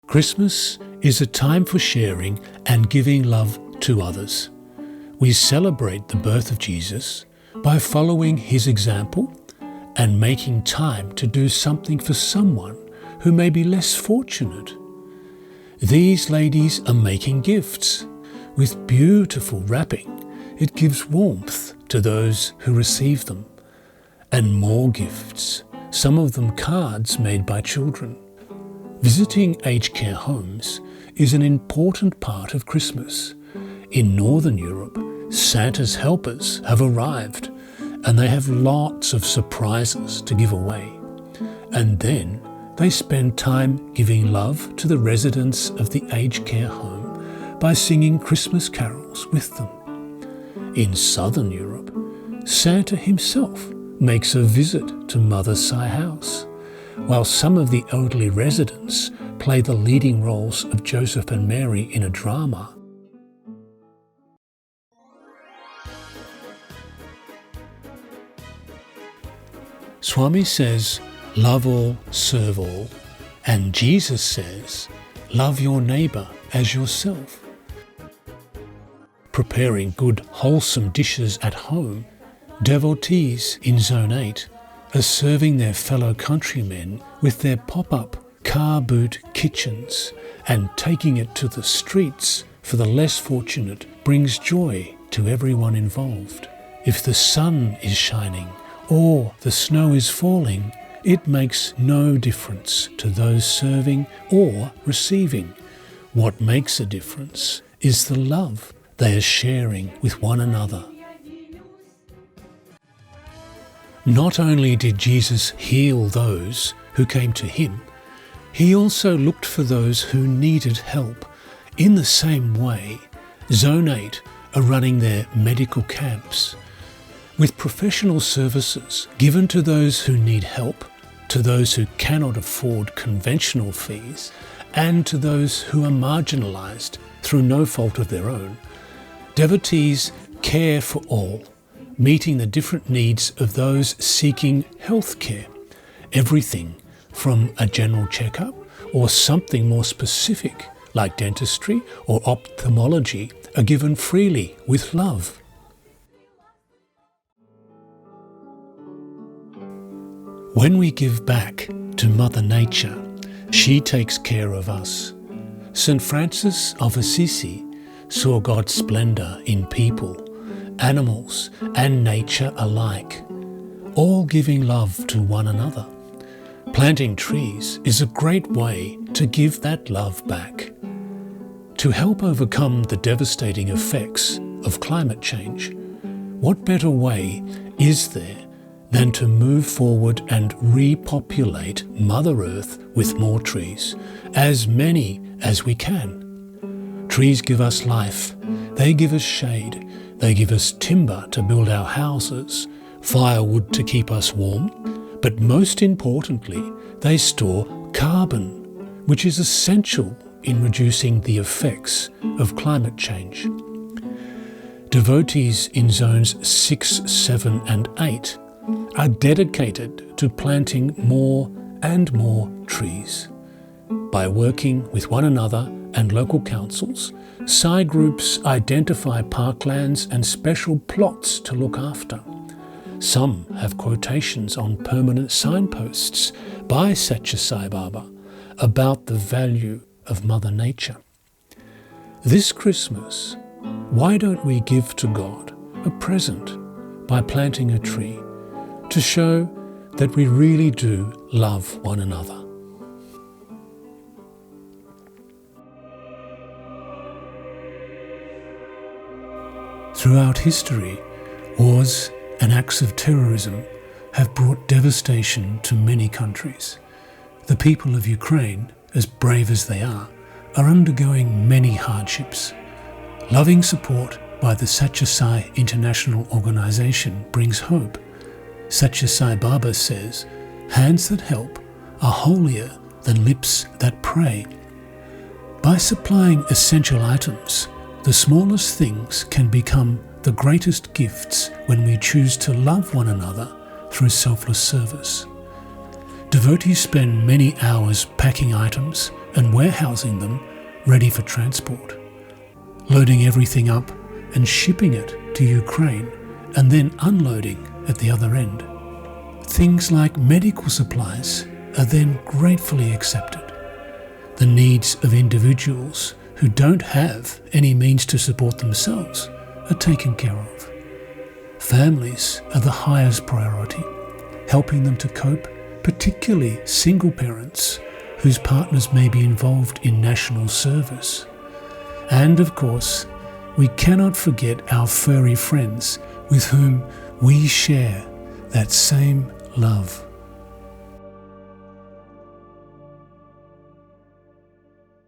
Christmas is a time for sharing and giving love to others. We celebrate the birth of Jesus by following his example and making time to do something for someone who may be less fortunate. These ladies are making gifts. With beautiful wrapping, it gives warmth to those who receive them. And more gifts, some of them cards made by children. Visiting aged care homes is an important part of Christmas. In Northern Europe, Santa's helpers have arrived and they have lots of surprises to give away. And then they spend time giving love to the residents of the aged care home by singing Christmas carols with them. In Southern Europe, Santa himself makes a visit to Mother Sai House, while some of the elderly residents play the leading roles of Joseph and Mary in a drama. Swami says, love all, serve all, and Jesus says, love your neighbour as yourself. Preparing good, wholesome dishes at home, devotees in Zone 8 are serving their fellow countrymen with their pop-up car boot kitchens, and taking it to the streets for the less fortunate brings joy to everyone involved. If the sun is shining or the snow is falling, it makes no difference to those serving or receiving. What makes a difference is the love they are sharing with one another. Not only did Jesus heal those who came to him, he also looked for those who needed help. In the same way, Zone 8 are running their medical camps, with professional services given to those who need help, to those who cannot afford conventional fees, and to those who are marginalised through no fault of their own. Devotees care for all, meeting the different needs of those seeking health care. Everything from a general checkup or something more specific like dentistry or ophthalmology are given freely with love. When we give back to Mother Nature, she takes care of us. St. Francis of Assisi saw God's splendour in people, animals and nature alike, all giving love to one another. Planting trees is a great way to give that love back. To help overcome the devastating effects of climate change, what better way is there than to move forward and repopulate Mother Earth with more trees, as many as we can? Trees give us life, they give us shade, they give us timber to build our houses, firewood to keep us warm, but most importantly, they store carbon, which is essential in reducing the effects of climate change. Devotees in zones 6, 7 and 8 are dedicated to planting more and more trees. By working with one another and local councils, Sai groups identify parklands and special plots to look after. Some have quotations on permanent signposts by Sathya Sai Baba about the value of Mother Nature. This Christmas, why don't we give to God a present by planting a tree to show that we really do love one another? Throughout history, wars and acts of terrorism have brought devastation to many countries. The people of Ukraine, as brave as they are undergoing many hardships. Loving support by the Sathya Sai International Organization brings hope. Sathya Sai Baba says, hands that help are holier than lips that pray. By supplying essential items, the smallest things can become the greatest gifts when we choose to love one another through selfless service. Devotees spend many hours packing items and warehousing them ready for transport, loading everything up and shipping it to Ukraine and then unloading at the other end. Things like medical supplies are then gratefully accepted. The needs of individuals who don't have any means to support themselves are taken care of. Families are the highest priority, helping them to cope, particularly single parents whose partners may be involved in national service. And of course, we cannot forget our furry friends with whom we share that same love.